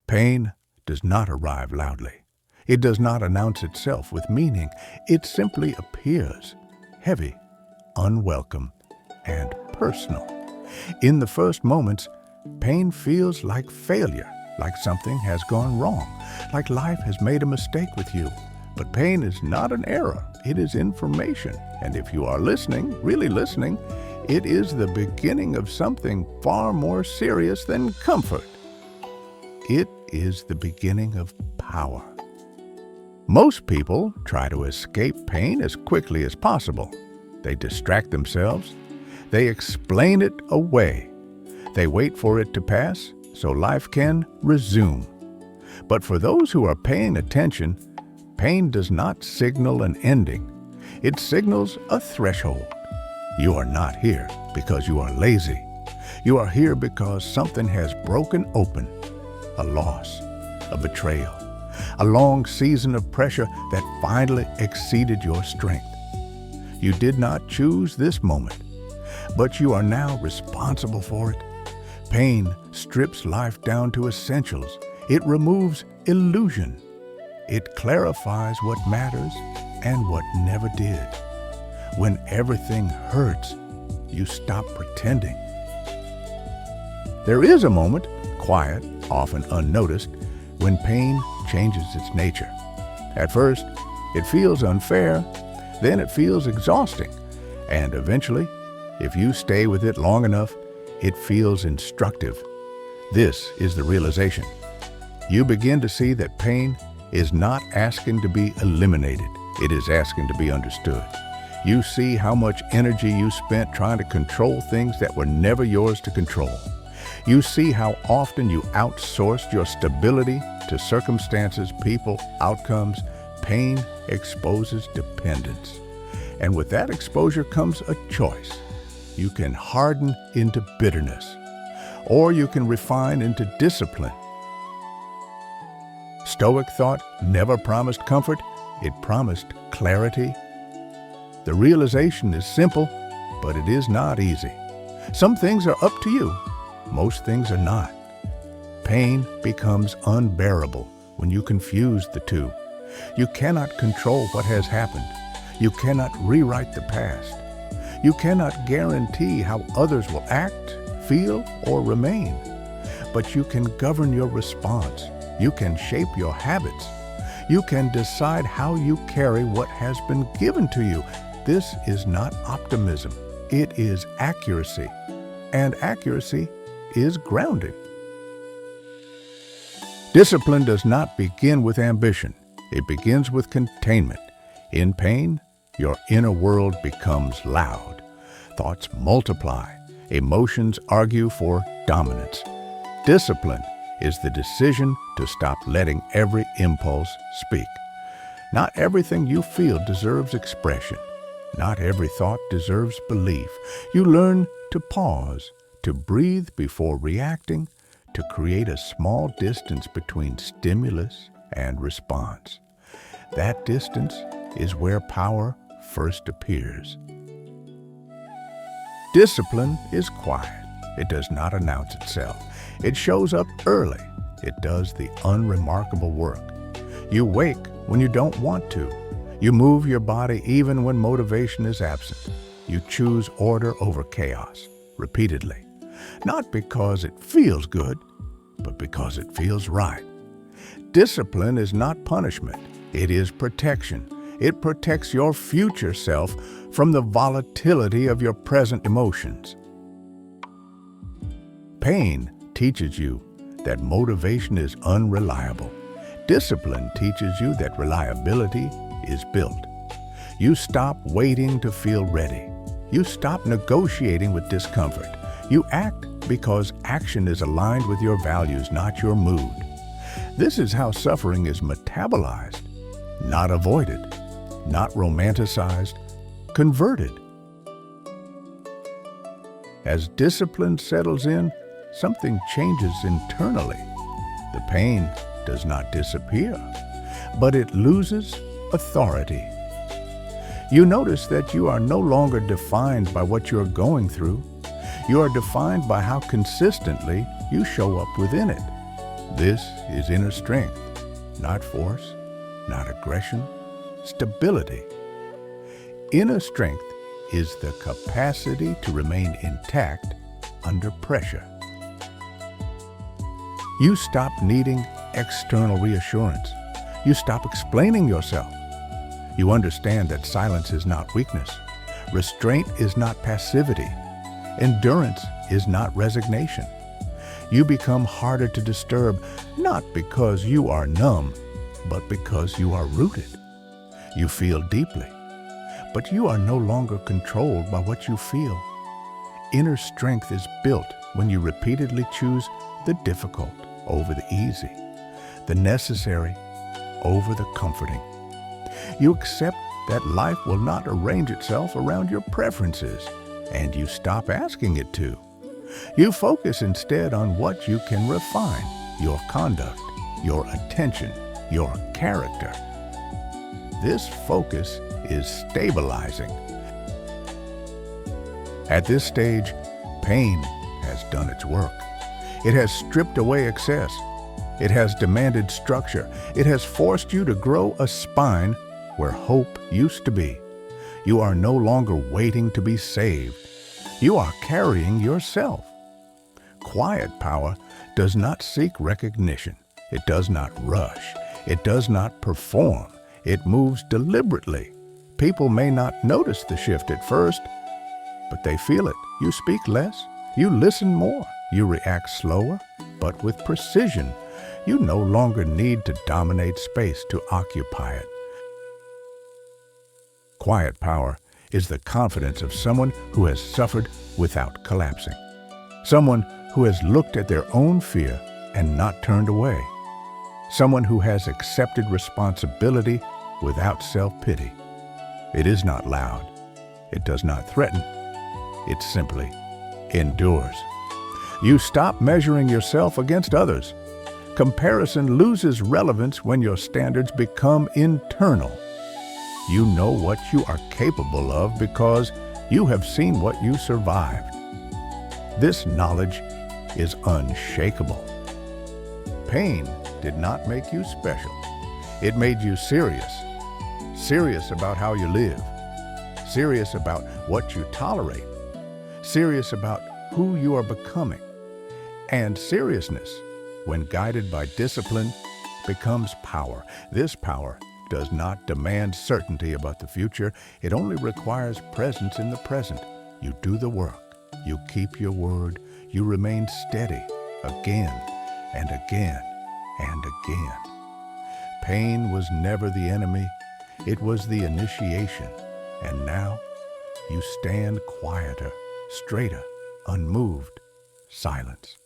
Pain does not arrive loudly. It does not announce itself with meaning. It simply appears, heavy, unwelcome, and personal. In the first moments, pain feels like failure, like something has gone wrong, like life has made a mistake with you. But pain is not an error. It is information. And if you are listening, really listening, it is the beginning of something far more serious than comfort. It is the beginning of power. Most people try to escape pain as quickly as possible. They distract themselves. They explain it away. They wait for it to pass so life can resume. But for those who are paying attention, pain does not signal an ending. It signals a threshold. You are not here because you are lazy. You are here because something has broken open. A loss, a betrayal, a long season of pressure that finally exceeded your strength. You did not choose this moment, but you are now responsible for it. Pain strips life down to essentials. It removes illusion. It clarifies what matters and what never did. When everything hurts, you stop pretending. There is a moment, quiet, often unnoticed, when pain changes its nature. At first, it feels unfair, then it feels exhausting, and eventually, if you stay with it long enough, it feels instructive. This is the realization. You begin to see that pain is not asking to be eliminated. It is asking to be understood. You see how much energy you spent trying to control things that were never yours to control. You see how often you outsourced your stability to circumstances, people, outcomes. Pain exposes dependence. And with that exposure comes a choice. You can harden into bitterness, or you can refine into discipline. Stoic thought never promised comfort, it promised clarity. The realization is simple, but it is not easy. Some things are up to you. Most things are not. Pain becomes unbearable when you confuse the two. You cannot control what has happened. You cannot rewrite the past. You cannot guarantee how others will act, feel, or remain. But you can govern your response. You can shape your habits. You can decide how you carry what has been given to you. This is not optimism. It is accuracy. And accuracy is grounded. Discipline does not begin with ambition. It begins with containment. In pain, your inner world becomes loud. Thoughts multiply. Emotions argue for dominance. Discipline is the decision to stop letting every impulse speak. Not everything you feel deserves expression. Not every thought deserves belief. You learn to pause, to breathe before reacting, to create a small distance between stimulus and response. That distance is where power first appears. Discipline is quiet. It does not announce itself. It shows up early. It does the unremarkable work. You wake when you don't want to. You move your body even when motivation is absent. You choose order over chaos, repeatedly. Not because it feels good, but because it feels right. Discipline is not punishment. It is protection. It protects your future self from the volatility of your present emotions. Pain teaches you that motivation is unreliable. Discipline teaches you that reliability is built. You stop waiting to feel ready. You stop negotiating with discomfort. You act because action is aligned with your values, not your mood. This is how suffering is metabolized, not avoided, not romanticized, converted. As discipline settles in, something changes internally. The pain does not disappear, but it loses authority. You notice that you are no longer defined by what you're going through. You are defined by how consistently you show up within it. This is inner strength, not force, not aggression, stability. Inner strength is the capacity to remain intact under pressure. You stop needing external reassurance. You stop explaining yourself. You understand that silence is not weakness. Restraint is not passivity. Endurance is not resignation. You become harder to disturb, not because you are numb, but because you are rooted. You feel deeply, but you are no longer controlled by what you feel. Inner strength is built when you repeatedly choose the difficult over the easy, the necessary over the comforting. You accept that life will not arrange itself around your preferences, and you stop asking it to. You focus instead on what you can refine: your conduct, your attention, your character. This focus is stabilizing. At this stage, pain has done its work. It has stripped away excess. It has demanded structure. It has forced you to grow a spine where hope used to be. You are no longer waiting to be saved. You are carrying yourself. Quiet power does not seek recognition. It does not rush. It does not perform. It moves deliberately. People may not notice the shift at first, but they feel it. You speak less. You listen more. You react slower, but with precision. You no longer need to dominate space to occupy it. Quiet power is the confidence of someone who has suffered without collapsing. Someone who has looked at their own fear and not turned away. Someone who has accepted responsibility without self-pity. It is not loud. It does not threaten. It simply endures. You stop measuring yourself against others. Comparison loses relevance when your standards become internal. You know what you are capable of because you have seen what you survived. This knowledge is unshakable. Pain did not make you special. It made you serious. Serious about how you live. Serious about what you tolerate. Serious about who you are becoming. And seriousness, when guided by discipline, becomes power. This power does not demand certainty about the future. It only requires presence in the present. You do the work. You keep your word. You remain steady again and again and again. Pain was never the enemy. It was the initiation. And now you stand quieter, straighter, unmoved, silence.